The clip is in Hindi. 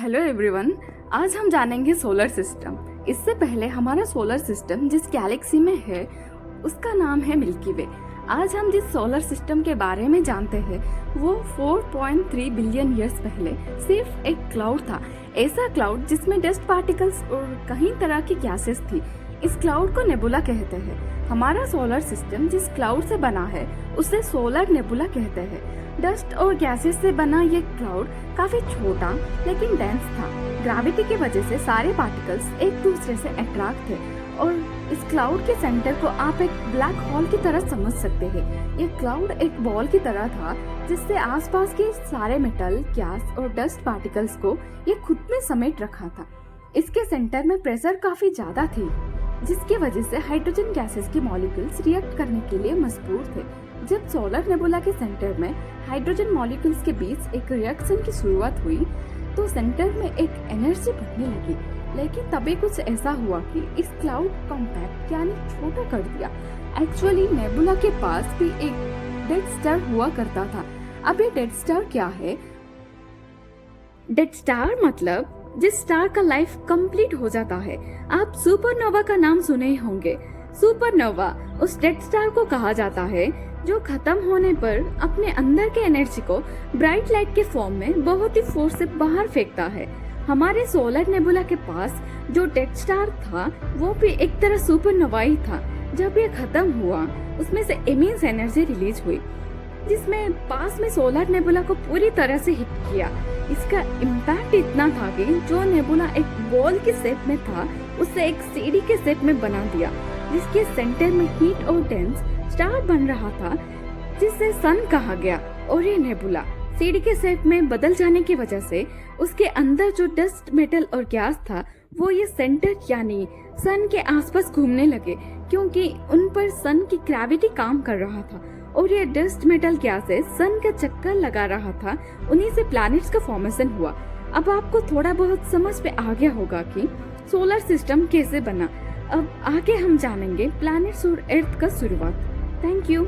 Hello everyone. आज हम जानेंगे सोलर सिस्टम। इससे पहले हमारा सोलर सिस्टम जिस गैलेक्सी में है उसका नाम है मिल्की वे। आज हम जिस सोलर सिस्टम के बारे में जानते हैं वो 4.3 बिलियन ईयर्स पहले सिर्फ एक क्लाउड था। ऐसा क्लाउड जिसमें डस्ट पार्टिकल्स और कई तरह की गैसेस थी। इस क्लाउड को नेबुला कहते हैं। हमारा सोलर सिस्टम जिस क्लाउड से बना है उसे सोलर नेबुला कहते हैं। डस्ट और गैसेस से बना ये क्लाउड काफी छोटा लेकिन डेंस था। ग्रेविटी की वजह से सारे पार्टिकल्स एक दूसरे से अट्रैक्ट थे और इस क्लाउड के सेंटर को आप एक ब्लैक होल की तरह समझ सकते हैं। ये क्लाउड एक बॉल की तरह था जिससे आसपास के सारे मेटल, गैस और डस्ट पार्टिकल्स को ये खुद में समेट रखा था। इसके सेंटर में प्रेशर काफी ज्यादा थी जिसकी वजह से हाइड्रोजन गैसेस के मॉलिक्यूल्स रिएक्ट करने के लिए मजबूर थे। जब सोलर नेबुला के सेंटर में हाइड्रोजन मॉलिक्यूल्स के बीच एक रिएक्शन की शुरुआत हुई तो सेंटर में एक एनर्जी बढ़ने लगी। लेकिन तभी कुछ ऐसा हुआ कि इस क्लाउड कॉम्पैक्ट यानी छोटा कर दिया। एक्चुअली नेबुला के पास भी एक डेड स्टार हुआ करता था। अब ये डेड स्टार क्या है? डेड स्टार मतलब जिस स्टार का लाइफ कंप्लीट हो जाता है। आप सुपरनोवा का नाम सुने होंगे। सुपरनोवा उस डेड स्टार को कहा जाता है जो खत्म होने पर अपने अंदर के एनर्जी को ब्राइट लाइट के फॉर्म में बहुत ही फोर्स से बाहर फेंकता है। हमारे सोलर नेबुला के पास जो डेड स्टार था वो भी एक तरह सुपरनोवा ही था। जब ये खत्म हुआ उसमें से इमेंस एनर्जी रिलीज हुई जिसमें पास में सोलर नेबुला को पूरी तरह से हिट किया। इसका इम्पैक्ट इतना था कि जो नेबुला एक बॉल के शेप में था उसे एक सीढ़ी के शेप में बना दिया जिसके सेंटर में हीट और डेंस स्टार बन रहा था जिसे सन कहा गया। और ये नेबुला सीढ़ी के शेप में बदल जाने की वजह से उसके अंदर जो डस्ट, मेटल और गैस था वो ये सेंटर यानी सन के आसपास घूमने लगे क्योंकि उन पर सन की ग्रेविटी काम कर रहा था और ये डस्ट, मेटल, गैसेस सन का चक्कर लगा रहा था। उन्हीं से प्लैनेट्स का फॉर्मेशन हुआ। अब आपको थोड़ा बहुत समझ में आ गया होगा कि सोलर सिस्टम कैसे बना। अब आगे हम जानेंगे प्लैनेट्स और अर्थ का शुरुआत। Thank you.